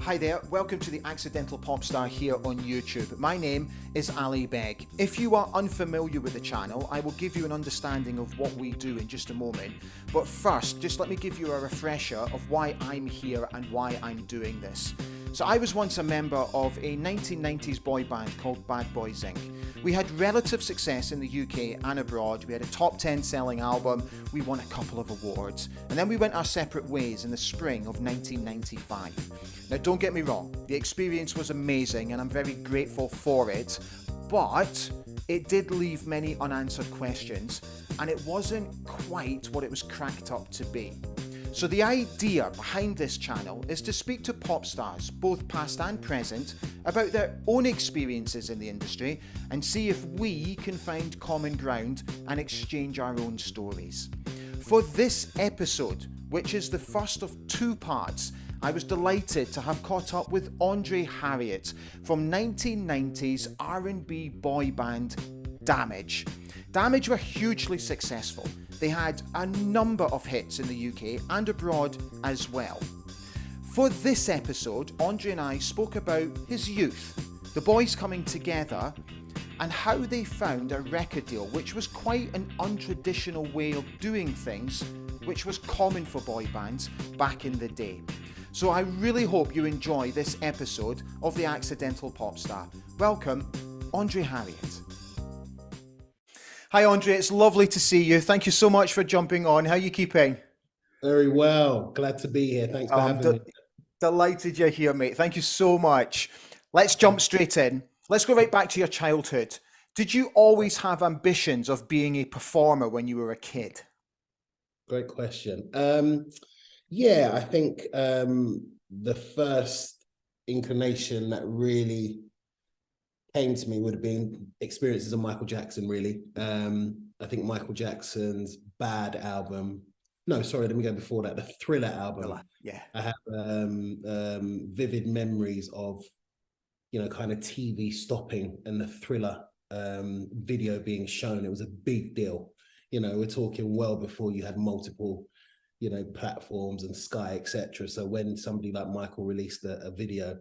Hi there, welcome to the Accidental Pop Star here on YouTube. My name is Ali Beg. If you are unfamiliar with the channel, I will give you an understanding of what we do in just a moment. But first, just let me give you a refresher of why I'm here and why I'm doing this. So I was once a member of a 1990s boy band called Bad Boys Inc. We had relative success in the UK and abroad. We had a top 10 selling album, we won a couple of awards, and then we went our separate ways in the spring of 1995. Now don't get me wrong, the experience was amazing and I'm very grateful for it, but it did leave many unanswered questions and it wasn't quite what it was cracked up to be. So the idea behind this channel is to speak to pop stars, both past and present, about their own experiences in the industry and see if we can find common ground and exchange our own stories. For this episode, which is the first of two parts, I was delighted to have caught up with Andrez Harriott from 1990s R&B boy band Damage. Damage were hugely successful. They had a number of hits in the UK and abroad as well. For this episode, Andrez and I spoke about his youth, the boys coming together, and how they found a record deal, which was quite an untraditional way of doing things, which was common for boy bands back in the day. So I really hope you enjoy this episode of The Accidental Pop Star. Welcome, Andrez Harriott. Hi Andrez, it's lovely to see you. Thank you so much for jumping on. How are you keeping? Very well. Glad to be here. Thanks for having me. Delighted you're here, mate. Thank you so much. Let's jump straight in. Let's go right back to your childhood. Did you always have ambitions of being a performer when you were a kid? Great question. Yeah, I think the first inclination that really came to me would have been experiences of Michael Jackson, really. I think Michael Jackson's Bad album. No, sorry, let me go before that. The Thriller album. Yeah. I have vivid memories of, kind of TV stopping and the Thriller video being shown. It was a big deal. We're talking well before you had multiple, platforms and Sky, etc. So when somebody like Michael released a video,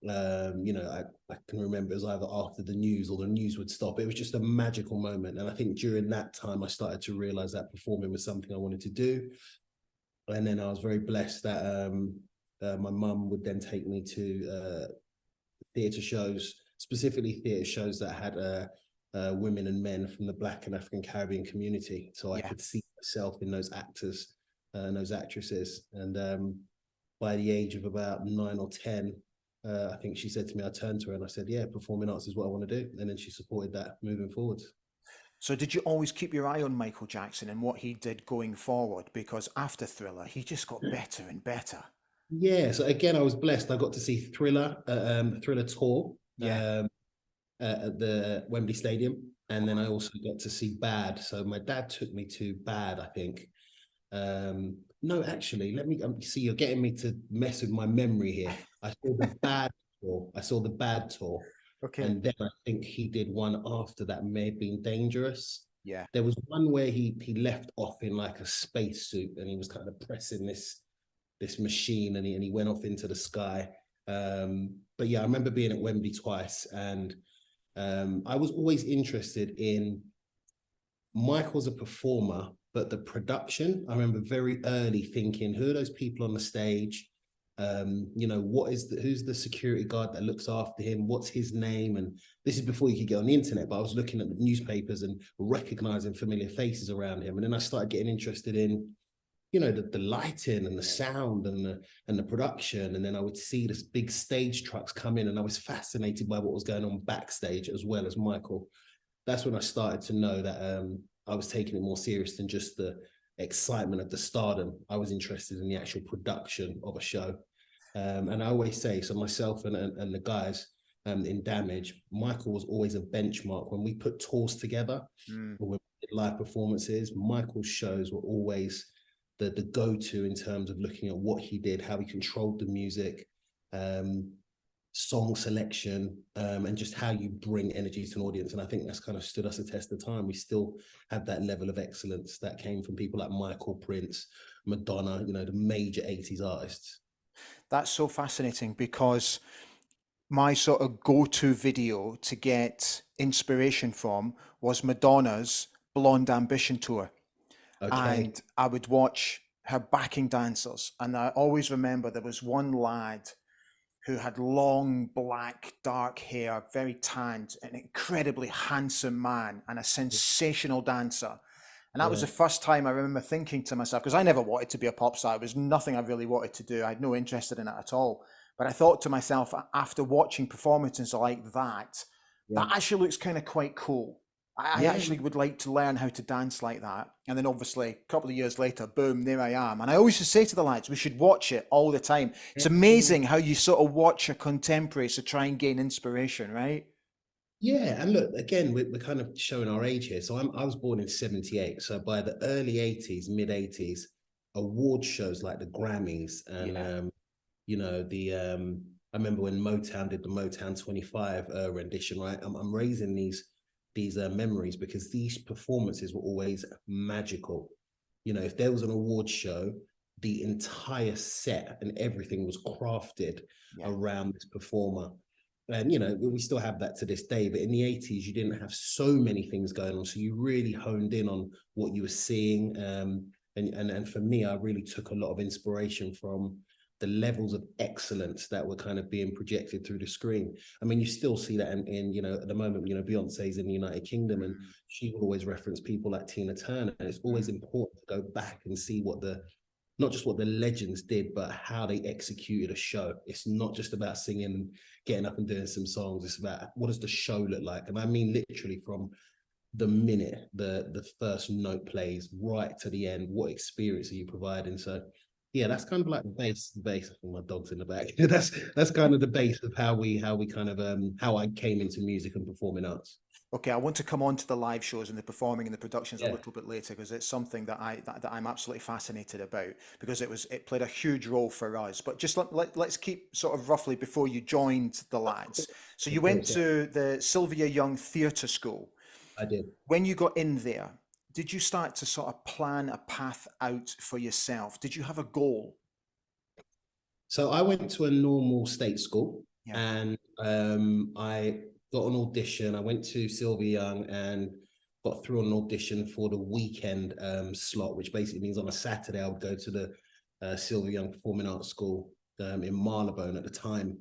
I can remember it was either after the news or the news would stop. It was just a magical moment. And I think during that time, I started to realize that performing was something I wanted to do. And then I was very blessed that my mum would then take me to theatre shows, specifically theatre shows that had women and men from the Black and African Caribbean community. So I could see myself in those actors and those actresses. And by the age of about 9 or 10, I think she said to me, I turned to her and I said, yeah, performing arts is what I want to do. And then she supported that moving forward. So did you always keep your eye on Michael Jackson and what he did going forward? Because after Thriller, he just got better and better. Yeah, so again, I was blessed. I got to see Thriller, Thriller tour at the Wembley Stadium. And then I also got to see Bad. So my dad took me to Bad, I think. No, actually, let me see. You're getting me to mess with my memory here. I saw the Bad tour. Okay. And then I think he did one after that. May have been Dangerous. Yeah. There was one where he left off in like a spacesuit and he was kind of pressing this machine and he went off into the sky. But yeah, I remember being at Wembley twice, and I was always interested in Michael as a performer. But the production, I remember very early thinking, who are those people on the stage? Who's the security guard that looks after him? What's his name? And this is before you could get on the internet, but I was looking at the newspapers and recognizing familiar faces around him. And then I started getting interested in, the lighting and the sound and the production. And then I would see this big stage trucks come in, and I was fascinated by what was going on backstage as well as Michael. That's when I started to know that I was taking it more serious than just the excitement of the stardom. I was interested in the actual production of a show. And I always say, so myself and the guys in Damage, Michael was always a benchmark. When we put tours together, or when we did live performances, Michael's shows were always the go-to in terms of looking at what he did, how he controlled the music. song selection, and just how you bring energy to an audience. And I think that's kind of stood us a test of time. We still have that level of excellence that came from people like Michael, Prince, Madonna, you know, the major 80s artists. That's so fascinating, because my sort of go-to video to get inspiration from was Madonna's Blonde Ambition tour. Okay. And I would watch her backing dancers. And I always remember there was one lad who had long, black, dark hair, very tanned, an incredibly handsome man, and a sensational dancer. And that was Yeah. the first time I remember thinking to myself, because I never wanted to be a pop star. It was nothing I really wanted to do. I had no interest in it at all. But I thought to myself, after watching performances like that, Yeah. that actually looks kind of quite cool. I Yeah. actually would like to learn how to dance like that. And then obviously a couple of years later, boom, there I am. And I always just say to the lads, we should watch it all the time. It's amazing how you sort of watch a contemporary to try and gain inspiration, right? Yeah, and look, again, we're kind of showing our age here. So I was born in 78. So by the early 80s, mid 80s, award shows like the Grammys and Yeah. you know, I remember when Motown did the Motown 25 rendition, right? I'm raising these memories because these performances were always magical. You know, if there was an award show, the entire set and everything was crafted Yeah. around this performer. And you know, we still have that to this day, but in the 80s, you didn't have so many things going on. So you really honed in on what you were seeing. And for me, I really took a lot of inspiration from the levels of excellence that were kind of being projected through the screen. I mean, you still see that in you know, at the moment, you know, Beyonce's in the United Kingdom, and Mm, she will always reference people like Tina Turner. And it's always mm, important to go back and see what the not just what the legends did, but how they executed a show. It's not just about singing, getting up and doing some songs. It's about what does the show look like? And I mean literally from the minute the first note plays right to the end, what experience are you providing? So yeah, that's kind of like the base. My dog's in the back. That's kind of the base of how we kind of how I came into music and performing arts. Okay, I want to come on to the live shows and the performing and the productions a Yeah. little bit later, because it's something that I'm absolutely fascinated about, because it played a huge role for us. But just let's keep sort of roughly before you joined the lads. So you Of went course, yeah, to the Sylvia Young Theatre School. I did. When you got in there, did you start to sort of plan a path out for yourself? Did you have a goal? So I went to a normal state school, Yeah. and I got an audition. I went to Sylvia Young and got through an audition for the weekend slot, which basically means on a Saturday I would go to the Sylvia Young Performing Arts School in Marylebone at the time.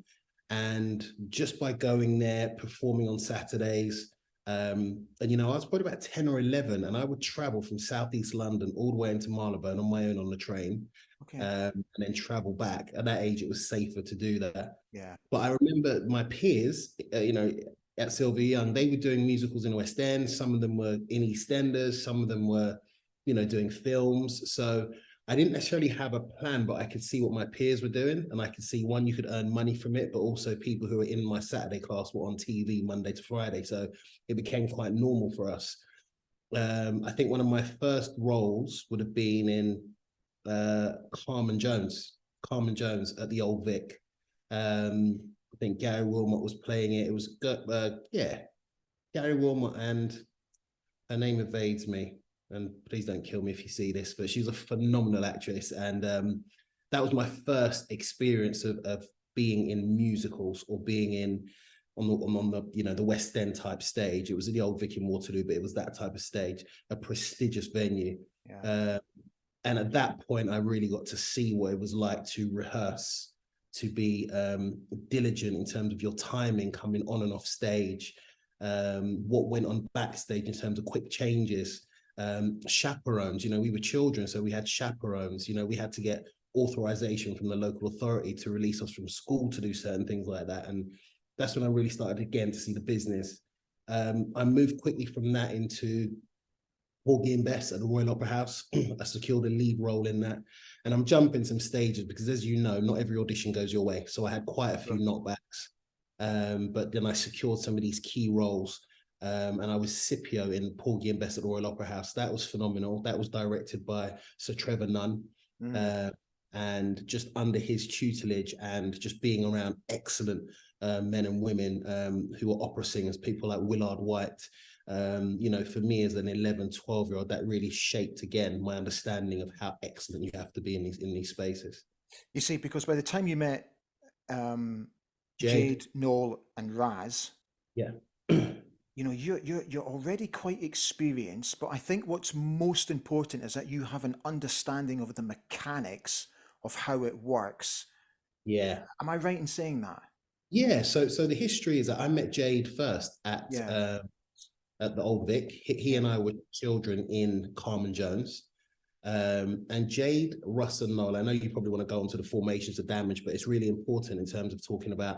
And just by going there, performing on Saturdays, and you know, I was probably about 10 or 11, and I would travel from Southeast London all the way into Marylebone on my own on the train, Okay. and then travel back. At that age, it was safer to do that. Yeah. But I remember my peers, you know, at Sylvia Young, they were doing musicals in the West End. Some of them were in EastEnders. Some of them were, you know, doing films. So I didn't necessarily have a plan, but I could see what my peers were doing. And I could see, one, you could earn money from it, but also people who were in my Saturday class were on TV Monday to Friday. So it became quite normal for us. I think one of my first roles would have been in Carmen Jones, at the Old Vic. I think Gary Wilmot was playing it. It was yeah, Gary Wilmot, and her name evades me. And please don't kill me if you see this, but she's a phenomenal actress, and that was my first experience of being in musicals or being in on the you know, the West End type stage. It was at the Old Vic in Waterloo, but it was that type of stage, a prestigious venue. Yeah. Uh, and at that point, I really got to see what it was like to rehearse, to be diligent in terms of your timing coming on and off stage, what went on backstage in terms of quick changes, chaperones. You know, we were children, so we had chaperones. You know, we had to get authorization from the local authority to release us from school to do certain things like that. And that's when I really started again to see the business. I moved quickly from that into Porgy and Bess at the Royal Opera House. I secured a lead role in that. And I'm jumping some stages because, as you know, not every audition goes your way. So I had quite a few knockbacks. But then I secured some of these key roles. And I was Scipio in Porgy and Bess at the Royal Opera House. That was phenomenal. That was directed by Sir Trevor Nunn. Mm. And just under his tutelage and just being around excellent men and women who are opera singers, people like Willard White. You know, for me as an 11, 12-year-old, that really shaped again my understanding of how excellent you have to be in these spaces. You see, because by the time you met Jade, Jade, Noel, and Raz, yeah. you know, you're already quite experienced, but I think what's most important is that you have an understanding of the mechanics of how it works. Yeah. Am I right in saying that? Yeah, so the history is that I met Jade first Yeah, at the Old Vic. He yeah. and I were children in Carmen Jones. And Jade, Russ, and Noel. I know you probably want to go into the formations of Damage, but it's really important in terms of talking about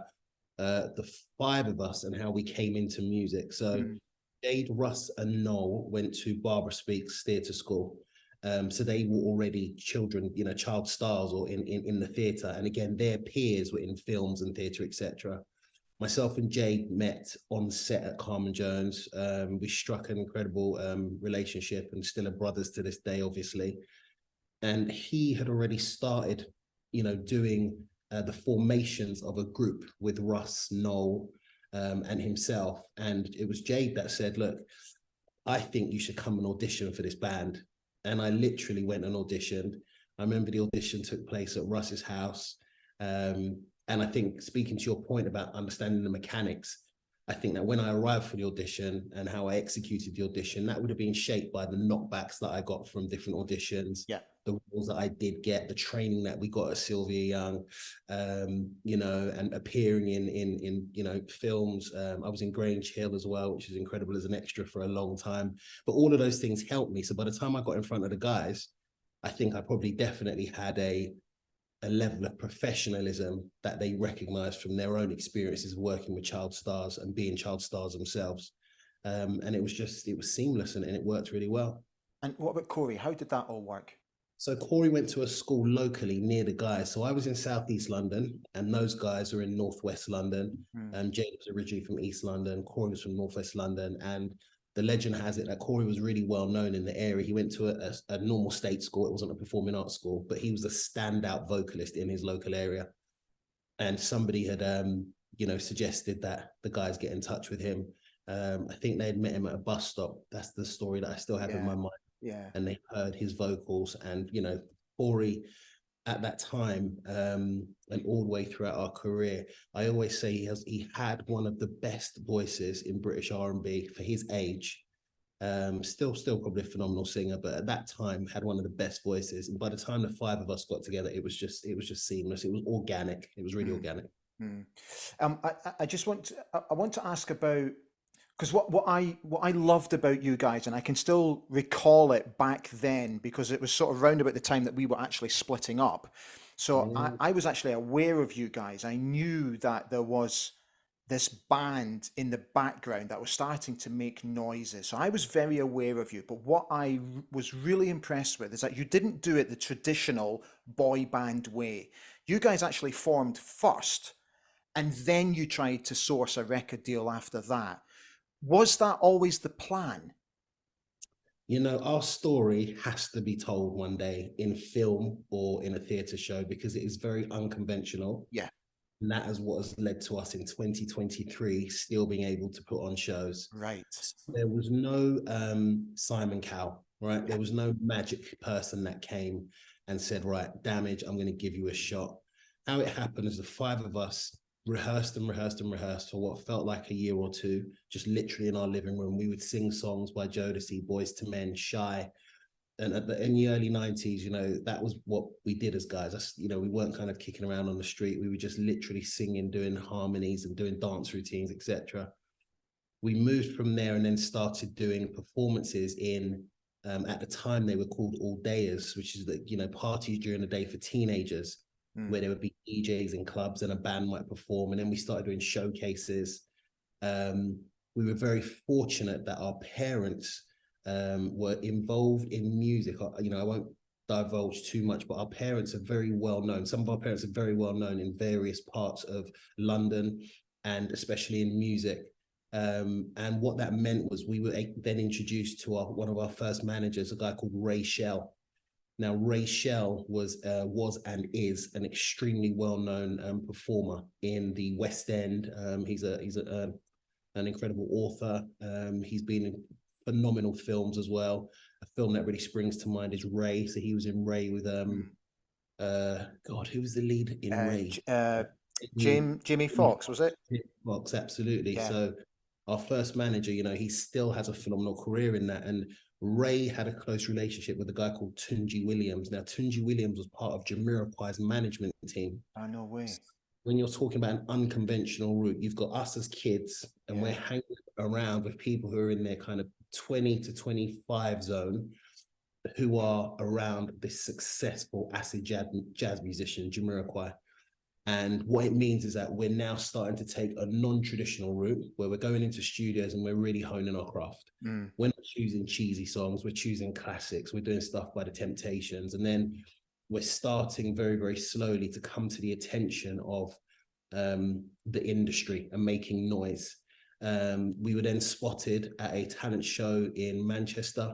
the five of us and how we came into music. So Mm, Jade, Russ, and Noel went to Barbara Speaks Theatre School. So they were already children, you know, child stars or in the theatre. And again, their peers were in films and theatre, etc. Myself and Jade met on set at Carmen Jones. We struck an incredible relationship and still are brothers to this day, obviously. And he had already started, you know, doing the formations of a group with Russ, Noel, and himself. And it was Jade that said, look, I think you should come and audition for this band. And I literally went and auditioned. I remember the audition took place at Russ's house. And I think, speaking to your point about understanding the mechanics, I think that when I arrived for the audition and how I executed the audition, that would have been shaped by the knockbacks that I got from different auditions, yeah. the roles that I did get, the training that we got at Sylvia Young, you know, and appearing in you know, films. I was in Grange Hill as well, which is incredible as an extra for a long time. But all of those things helped me. So by the time I got in front of the guys, I think I probably definitely had a level of professionalism that they recognized from their own experiences of working with child stars and being child stars themselves. And it was seamless and it worked really well. And what about Corey? How did that all work? So Corey went to a school locally near the guys. So I was in Southeast London and those guys are in Northwest London. Mm, Jade was originally from East London. Corey was from Northwest London. And the legend has it that Corey was really well known in the area. He went to a normal state school. It wasn't a performing arts school, but he was a standout vocalist in his local area. And somebody had, you know, suggested that the guys get in touch with him. I think they had met him at a bus stop. That's the story that I still have in yeah, my mind. yeah. And they heard his vocals. And, you know, Corey at that time, and all the way throughout our career, I always say he had one of the best voices in British R&B for his age. Still probably a phenomenal singer, but at that time had one of the best voices. And by the time the five of us got together, it was just seamless. It was organic. It was really Mm, organic. mm. I just I want to ask about, because what I loved about you guys, and I can still recall it back then because it was sort of round about the time that we were actually splitting up. So Mm. I was actually aware of you guys. I knew that there was this band in the background that was starting to make noises. So I was very aware of you. But what was really impressed with is that you didn't do it the traditional boy band way. You guys actually formed first, and then you tried to source a record deal after that. Was that always the plan? You know, our story has to be told one day in film or in a theatre show because it is very unconventional. Yeah, And that is what has led to us in 2023 still being able to put on shows. right. There was no Simon Cowell, right? Yeah. There was no magic person that came and said, right, Damage, I'm going to give you a shot. How it happened is the five of us rehearsed and rehearsed and rehearsed for what felt like a year or two, just literally in our living room. We would sing songs by Jodeci, Boys to Men, Shy. And in the early 90s, you know, that was what we did as guys. That's, you know, we weren't kind of kicking around on the street. We were just literally singing, doing harmonies and doing dance routines, etc. We moved from there and then started doing performances in, at the time they were called all dayers, which is the, you know, parties during the day for teenagers, Mm. where there would be DJs in clubs and a band might perform. And then we started doing showcases. We were very fortunate that our parents were involved in music. You know, I won't divulge too much, but our parents are very well known. Some of our parents are very well known in various parts of London and especially in music. And what that meant was we were then introduced to one of our first managers, a guy called Ray Shell. Now, Ray Shell was and is an extremely well-known performer in the West End. He's an incredible author. He's been in phenomenal films as well. A film that really springs to mind is Ray. So he was in Ray with God, who was the lead in Ray? Jamie Foxx, was it? Foxx, absolutely. Yeah. So our first manager, he still has a phenomenal career in that. And Ray had a close relationship with a guy called Tunji Williams. Now, Tunji Williams was part of Jamiroquai's management team. Oh, no way. When you're talking about an unconventional route, you've got us as kids, and we're hanging around with people who are in their kind of 20 to 25 zone, who are around this successful acid jazz musician, Jamiroquai. And what it means is that we're now starting to take a non-traditional route where we're going into studios and we're really honing our craft. We're not choosing cheesy songs, we're choosing classics, we're doing stuff by the Temptations. And then we're starting very, very slowly to come to the attention of the industry and making noise. We were then spotted at a talent show in Manchester,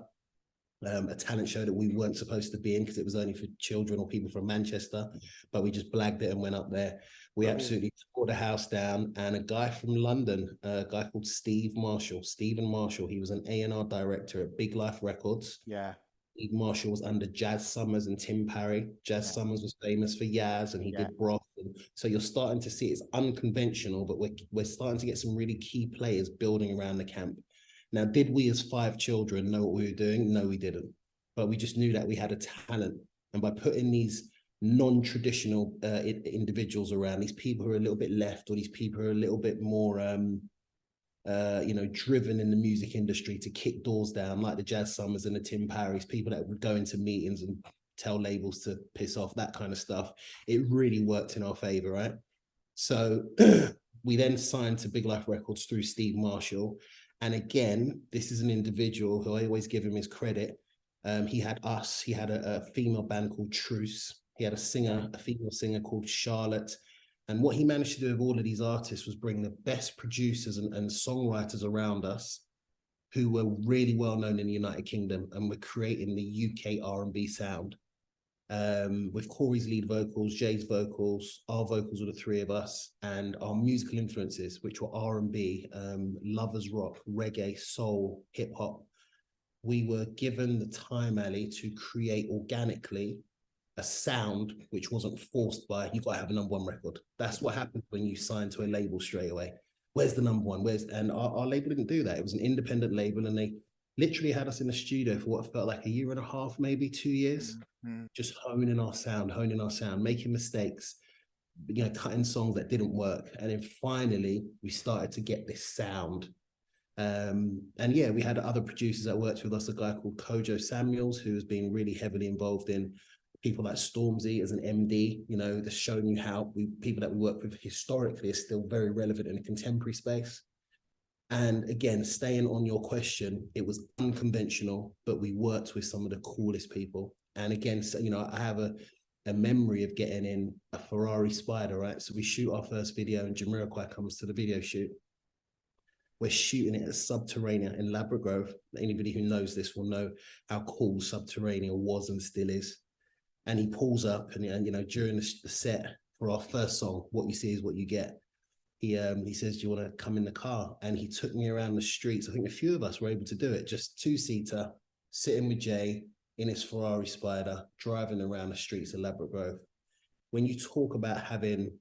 a talent show that we weren't supposed to be in because it was only for children or people from Manchester, but we just blagged it and went up there. We absolutely tore the house down, and a guy from London, a guy called Stephen Marshall, he was an A&R director at Big Life Records. Yeah. Steve Marshall was under Jazz Summers and Tim Parry. Jazz Summers was famous for Yaz, and he did Broth. And so you're starting to see it's unconventional, but we're starting to get some really key players building around the camp. Now, did we as 5 children know what we were doing? No, we didn't. But we just knew that we had a talent. And by putting these non-traditional individuals around, these people who are a little bit left, or these people who are a little bit more, driven in the music industry to kick doors down, like the Jazz Summers and the Tim Parrys, people that would go into meetings and tell labels to piss off, that kind of stuff. It really worked in our favor, right? So we then signed to Big Life Records through Steve Marshall. And again, this is an individual who I always give him his credit. He had us, he had a female band called Truce. He had a female singer called Charlotte. And what he managed to do with all of these artists was bring the best producers and songwriters around us who were really well known in the United Kingdom, and were creating the UK R&B sound. With Corey's lead vocals, Jade's vocals, our vocals were the 3 of us, and our musical influences, which were R&B, lovers rock, reggae, soul, hip hop. We were given the time, Ali, to create organically a sound which wasn't forced by, you've got to have a #1 record. That's what happens when you sign to a label straight away. Where's the #1? And our label didn't do that. It was an independent label, and they literally had us in the studio for what felt like a year and a half, maybe 2 years, just honing our sound, making mistakes, cutting songs that didn't work. And then finally, we started to get this sound. We had other producers that worked with us, a guy called Kojo Samuels, who has been really heavily involved in people like Stormzy as an MD, that's showing you how people that we work with historically are still very relevant in the contemporary space. And again, staying on your question, it was unconventional, but we worked with some of the coolest people. And again, I have a memory of getting in a Ferrari Spider, right? So we shoot our first video, and Jamiroquai comes to the video shoot. We're shooting it at Subterranea in Ladbroke Grove. Anybody who knows this will know how cool Subterranea was and still is. And he pulls up, and during the set for our first song, What You See Is What You Get, he says, do you want to come in the car? And he took me around the streets. I think a few of us were able to do it, just 2-seater, sitting with Jay in his Ferrari Spider, driving around the streets of Ladbroke Grove. When you talk about having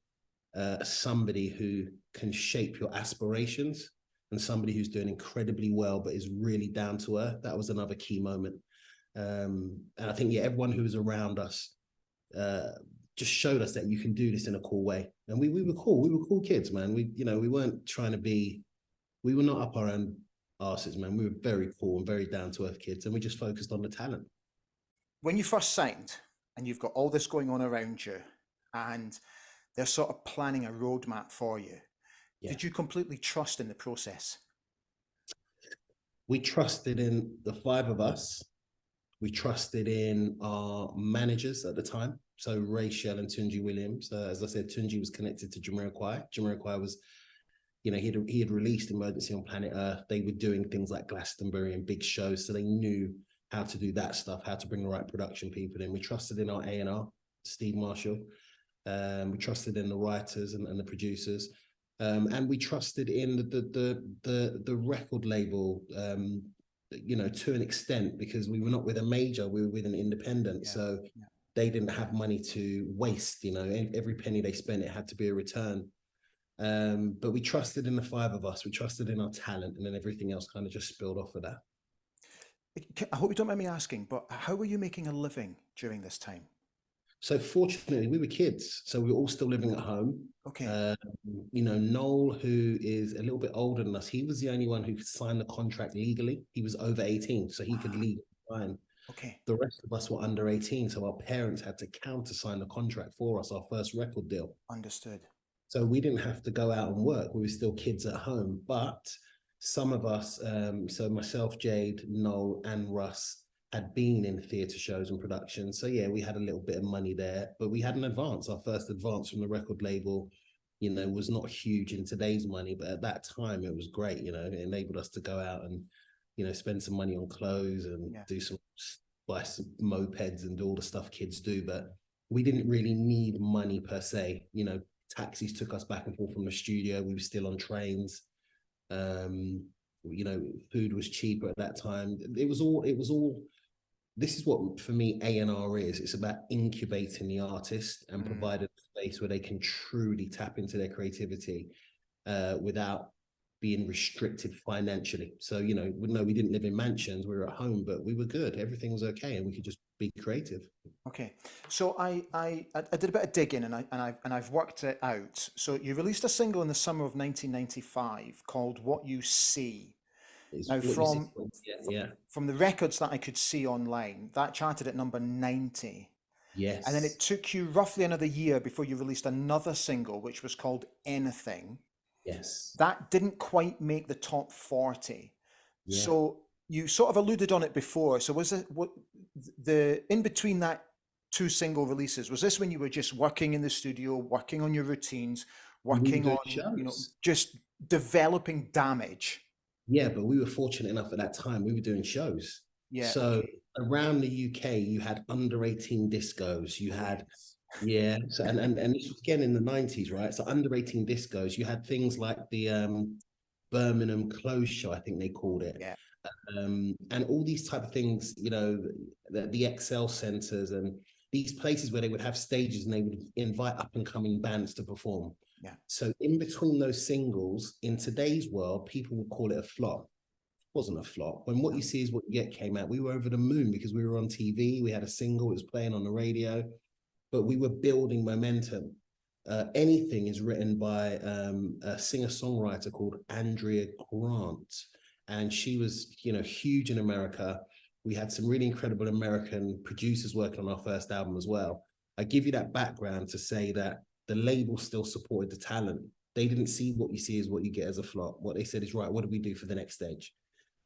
somebody who can shape your aspirations, and somebody who's doing incredibly well but is really down to earth, that was another key moment. And I think everyone who was around us just showed us that you can do this in a cool way. And we were cool. We were cool kids, man. We weren't trying to be, we were not up our own arses, man. We were very cool and very down to earth kids, and we just focused on the talent. When you first signed, and you've got all this going on around you, and they're sort of planning a roadmap for you, did you completely trust in the process? We trusted in the 5 of us. We trusted in our managers at the time. So Ray Shell and Tunji Williams. As I said, Tunji was connected to Jamiroquai. Jamiroquai was, he had released Emergency on Planet Earth. They were doing things like Glastonbury and big shows. So they knew how to do that stuff, how to bring the right production people in. We trusted in our A&R, Steve Marshall. We trusted in the writers and the producers. And we trusted in the record label, you know, to an extent, because we were not with a major, we were with an independent. So they didn't have money to waste, you know, every penny they spent, it had to be a return. But we trusted in the five of us, we trusted in our talent, and then everything else kind of just spilled off of that. I hope you don't mind me asking, but how were you making a living during this time? So fortunately, we were kids, so we were all still living at home. Okay. You know, Noel, who is a little bit older than us, he was the only one who could sign the contract legally. He was over 18, so he could legally sign. Okay. The rest of us were under 18, so our parents had to countersign the contract for us, our first record deal. Understood. So we didn't have to go out and work. We were still kids at home. But some of us, so myself, Jade, Noel, and Russ, had been in theatre shows and productions. So yeah, we had a little bit of money there, but we had an advance. Our first advance from the record label, you know, was not huge in today's money, but at that time it was great. You know, it enabled us to go out and, you know, spend some money on clothes and do some, buy some mopeds and do all the stuff kids do. But we didn't really need money per se. You know, taxis took us back and forth from the studio. We were still on trains. You know, food was cheaper at that time. It was all. This is what, for me, A&R is. It's about incubating the artist and providing a space where they can truly tap into their creativity without being restricted financially. So, you know, no, we didn't live in mansions. We were at home, but we were good. Everything was okay, and we could just be creative. Okay, so I did a bit of digging, and I've worked it out. So you released a single in the summer of 1995 called "What You See." Now, from the records that I could see online, that charted at number 90. Yes. And then it took you roughly another year before you released another single, which was called Anything. Yes. That didn't quite make the top 40. Yeah. So you sort of alluded on it before. So was it what the in between that two single releases, was this when you were just working in the studio, working on your routines, working on, you know, just developing Damage? Yeah, but we were fortunate enough at that time, we were doing shows. Yeah. So around the UK, you had under 18 discos, you had, so and this was again in the 90s, right? So under 18 discos, you had things like the Birmingham Clothes Show, I think they called it. Yeah. And all these type of things, you know, the Excel centers and these places where they would have stages and they would invite up and coming bands to perform. Yeah. So in between those singles, in today's world, people would call it a flop. It wasn't a flop. When What You See Is What You Get came out, we were over the moon because we were on TV. We had a single, it was playing on the radio, but we were building momentum. Anything is written by a singer-songwriter called Andrea Grant. And she was, you know, huge in America. We had some really incredible American producers working on our first album as well. I give you that background to say that the label still supported the talent. They didn't see What You See Is What You Get as a flop. What they said is, right, what do we do for the next stage?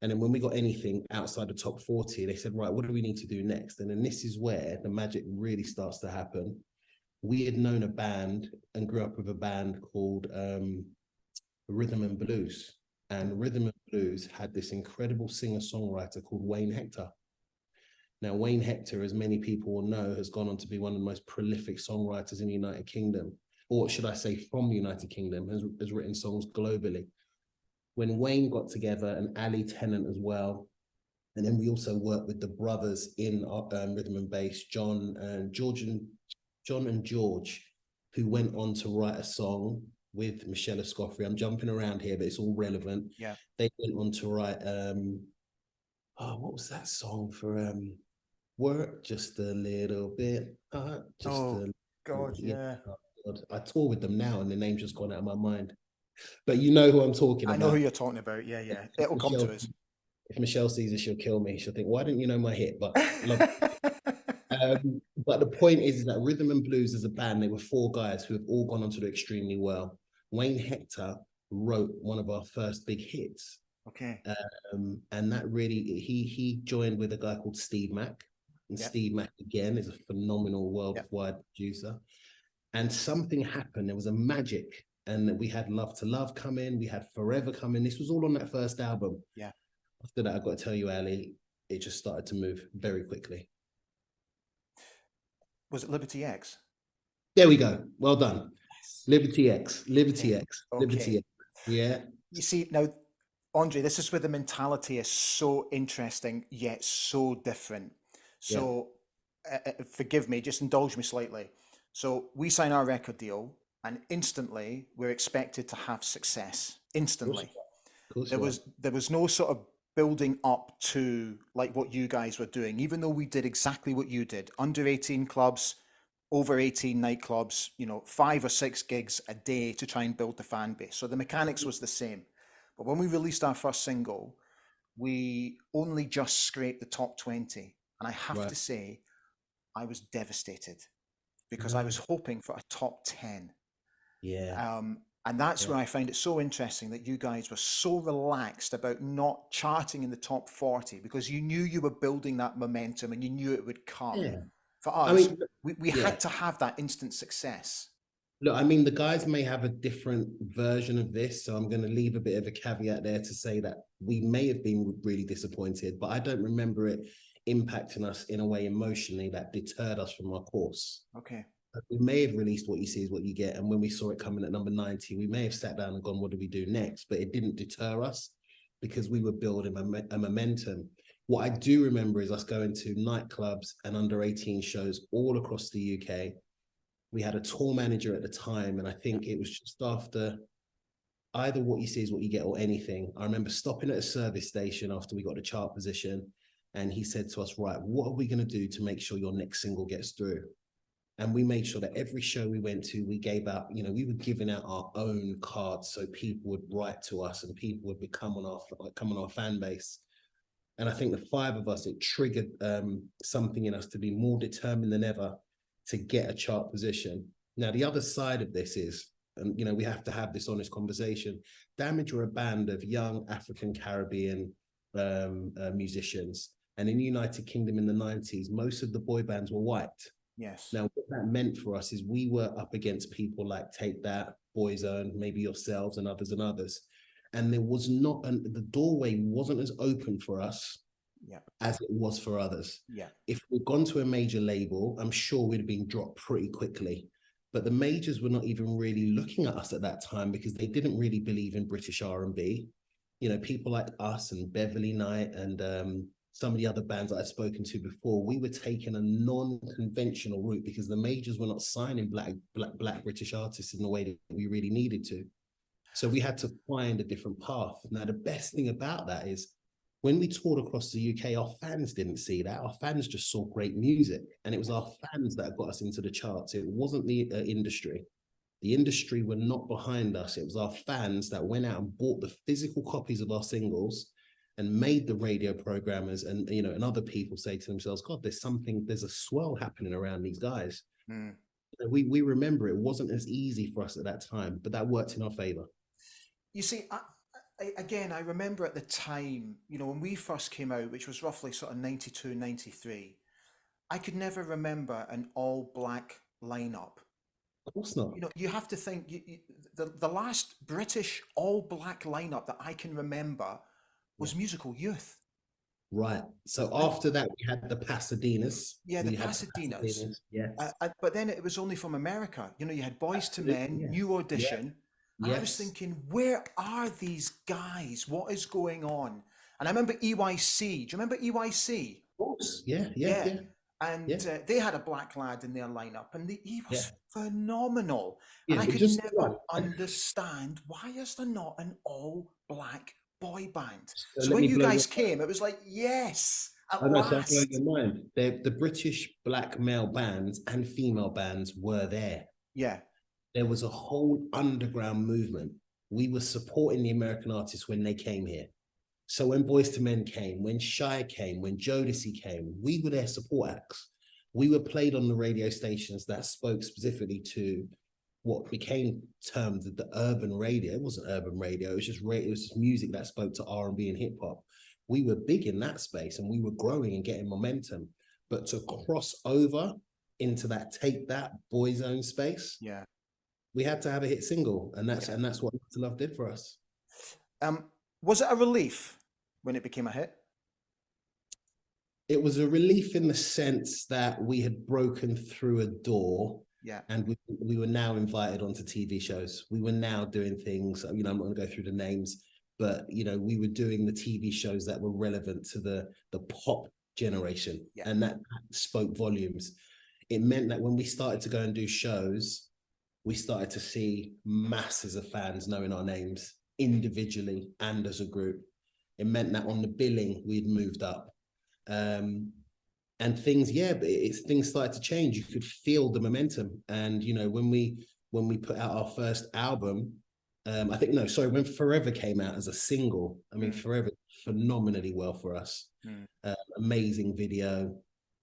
And then when we got anything outside the top 40, they said, right, what do we need to do next? And then this is where the magic really starts to happen. We had known a band and grew up with a band called Rhythm and Blues. And Rhythm and Blues had this incredible singer-songwriter called Wayne Hector. Now, Wayne Hector, as many people will know, has gone on to be one of the most prolific songwriters in the United Kingdom, or should I say from the United Kingdom, has written songs globally. When Wayne got together, and Ali Tennant as well, and then we also worked with the brothers in rhythm and bass, John and George, who went on to write a song with Michelle Escoffrey. I'm jumping around here, but it's all relevant. Yeah. They went on to write, what was that song for Work Just a Little Bit? God, yeah. God. I tour with them now and the name's just gone out of my mind. But you know who I'm talking about. I know who you're talking about. Yeah. It'll come to us. If Michelle sees it, she'll kill me. She'll think, why didn't you know my hit? But love but the point is that Rhythm and Blues as a band, they were four guys who have all gone on to do extremely well. Wayne Hector wrote one of our first big hits. Okay. And that really, he joined with a guy called Steve Mack. And Steve Mack, again, is a phenomenal worldwide producer. And something happened. There was a magic. And we had Love to Love come in. We had Forever come in. This was all on that first album. Yeah. After that, I've got to tell you, Ali, it just started to move very quickly. Was it Liberty X? There we go. Well done. Yes. Liberty X, Liberty Okay. X, Liberty X. Yeah. You see, now, Andre, this is where the mentality is so interesting, yet so different. Yeah. So, forgive me, just indulge me slightly. So, we sign our record deal, and instantly we're expected to have success. Instantly. Of course There was no sort of building up to like what you guys were doing, even though we did exactly what you did. Under 18 clubs, over 18 nightclubs, 5 or 6 gigs a day to try and build the fan base. So the mechanics was the same. But when we released our first single, we only just scraped the top 20. And I have to say, I was devastated because I was hoping for a top 10. Yeah. And that's where I find it so interesting that you guys were so relaxed about not charting in the top 40 because you knew you were building that momentum and you knew it would come. Yeah. For us, I mean, we had to have that instant success. Look, I mean, the guys may have a different version of this, so I'm going to leave a bit of a caveat there to say that we may have been really disappointed, but I don't remember it impacting us in a way emotionally that deterred us from our course. Okay. We may have released What You See Is What You Get, and when we saw it coming at number 90, we may have sat down and gone, what do we do next? But it didn't deter us because we were building a momentum. What I do remember is us going to nightclubs and under 18 shows all across the UK. We had a tour manager at the time, and I think it was just after either What You See Is What You Get or anything. I remember stopping at a service station after we got a chart position, and he said to us, right, what are we going to do to make sure your next single gets through? And we made sure that every show we went to, we gave out, we were giving out our own cards so people would write to us and people would come on our fan base. And I think the 5 of us, it triggered something in us to be more determined than ever to get a chart position. Now, the other side of this is, and we have to have this honest conversation. Damage were a band of young African Caribbean musicians. And in the United Kingdom in the 90s, most of the boy bands were white. Yes. Now, what that meant for us is we were up against people like Take That, Boyzone, maybe yourselves and others. And there was not, the doorway wasn't as open for us as it was for others. Yeah. If we'd gone to a major label, I'm sure we'd have been dropped pretty quickly. But the majors were not even really looking at us at that time because they didn't really believe in British R&B. People like us and Beverly Knight and some of the other bands that I've spoken to before, we were taking a non-conventional route because the majors were not signing black British artists in the way that we really needed to. So we had to find a different path. Now, the best thing about that is when we toured across the UK, our fans didn't see that. Our fans just saw great music. And it was our fans that got us into the charts. It wasn't the industry. The industry were not behind us. It was our fans that went out and bought the physical copies of our singles and made the radio programmers and other people say to themselves, God, there's a swell happening around these guys. We remember it wasn't as easy for us at that time, but that worked in our favor. You see, I remember at the time, when we first came out, which was roughly sort of 92, 93, I could never remember an all black lineup. Of course not. You have to think the last British all black lineup that I can remember was Musical Youth. Right. So after that, we had the Pasadenas. Yeah, the Pasadenas. Yes. But then it was only from America. You had Boyz II Men, New Audition. Yeah. I was thinking, where are these guys? What is going on? And I remember EYC. Do you remember EYC? Of course. Yeah. And they had a black lad in their lineup, and he was phenomenal. And I could never understand, why is there not an all-black boy band? So when you guys came, it was like, yes, at last. So your mind. The British black male bands and female bands were there. Yeah. There was a whole underground movement. We were supporting the American artists when they came here. So when Boyz II Men came, when Shy came, when Jodeci came, we were their support acts. We were played on the radio stations that spoke specifically to what became termed the urban radio. It wasn't urban radio. It was just music that spoke to R&B and hip hop. We were big in that space and we were growing and getting momentum. But to cross over into that Take That Boyzone space, we had to have a hit single, and that's what To Love did for us. Was it a relief when it became a hit? It was a relief in the sense that we had broken through a door. Yeah. And we were now invited onto TV shows. We were now doing things, I'm not going to go through the names, but, we were doing the TV shows that were relevant to the pop generation. Yeah. And that spoke volumes. It meant that when we started to go and do shows, we started to see masses of fans knowing our names individually and as a group. It meant that on the billing, we'd moved up. And things started to change. You could feel the momentum. And when we put out our first album, when Forever came out as a single, Forever phenomenally well for us. Amazing video.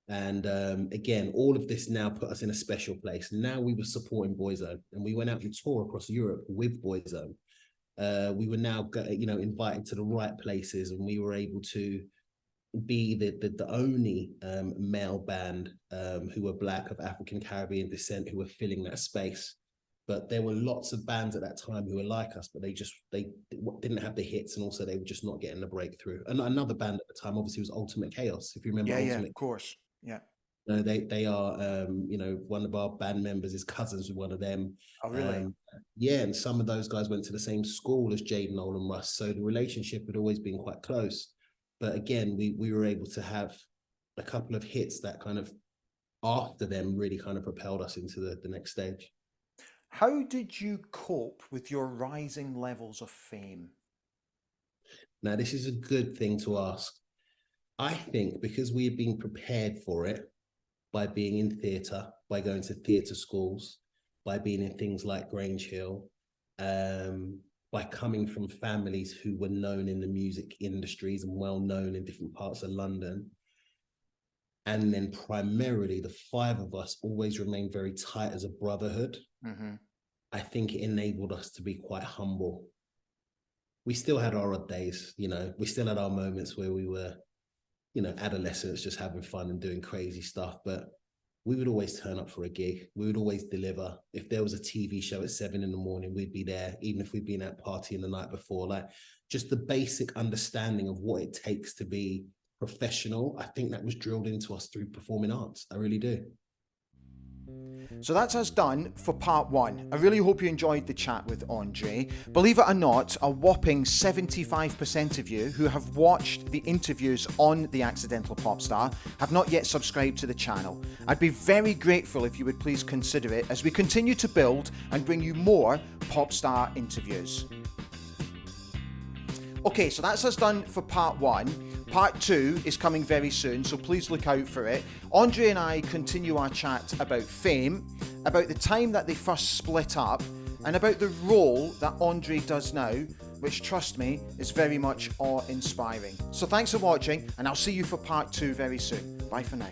And again, all of this now put us in a special place. Now we were supporting Boyzone, and we went out and tour across Europe with Boyzone. We were now invited to the right places, and we were able to be the only male band who were Black, of African Caribbean descent, who were filling that space. But there were lots of bands at that time who were like us, but they didn't have the hits, and also they were just not getting the breakthrough. And another band at the time obviously was Ultimate Chaos, if you remember. Yeah, of course. Yeah. They are one of our band members is cousins with one of them. Oh, really? And some of those guys went to the same school as Jade, Noel and Russ, so the relationship had always been quite close. But again, we were able to have a couple of hits that kind of, after them, really kind of propelled us into the next stage. How did you cope with your rising levels of fame? Now, this is a good thing to ask. I think because we had been prepared for it by being in theatre, by going to theatre schools, by being in things like Grange Hill, by coming from families who were known in the music industries and well known in different parts of London. And then primarily the five of us always remained very tight as a brotherhood. I think it enabled us to be quite humble. We still had our odd days, we still had our moments where we were, adolescents just having fun and doing crazy stuff, but we would always turn up for a gig. We would always deliver. If there was a TV show at 7 a.m, we'd be there, even if we'd been at partying the night before. Like, just the basic understanding of what it takes to be professional, I think that was drilled into us through performing arts. I really do. So that's us done for part one. I really hope you enjoyed the chat with Andre. Believe it or not, a whopping 75% of you who have watched the interviews on The Accidental Pop Star have not yet subscribed to the channel. I'd be very grateful if you would please consider it as we continue to build and bring you more pop star interviews. Okay, so that's us done for part one. Part two is coming very soon, so please look out for it. Andre and I continue our chat about fame, about the time that they first split up, and about the role that Andre does now, which, trust me, is very much awe-inspiring. So thanks for watching, and I'll see you for part two very soon. Bye for now.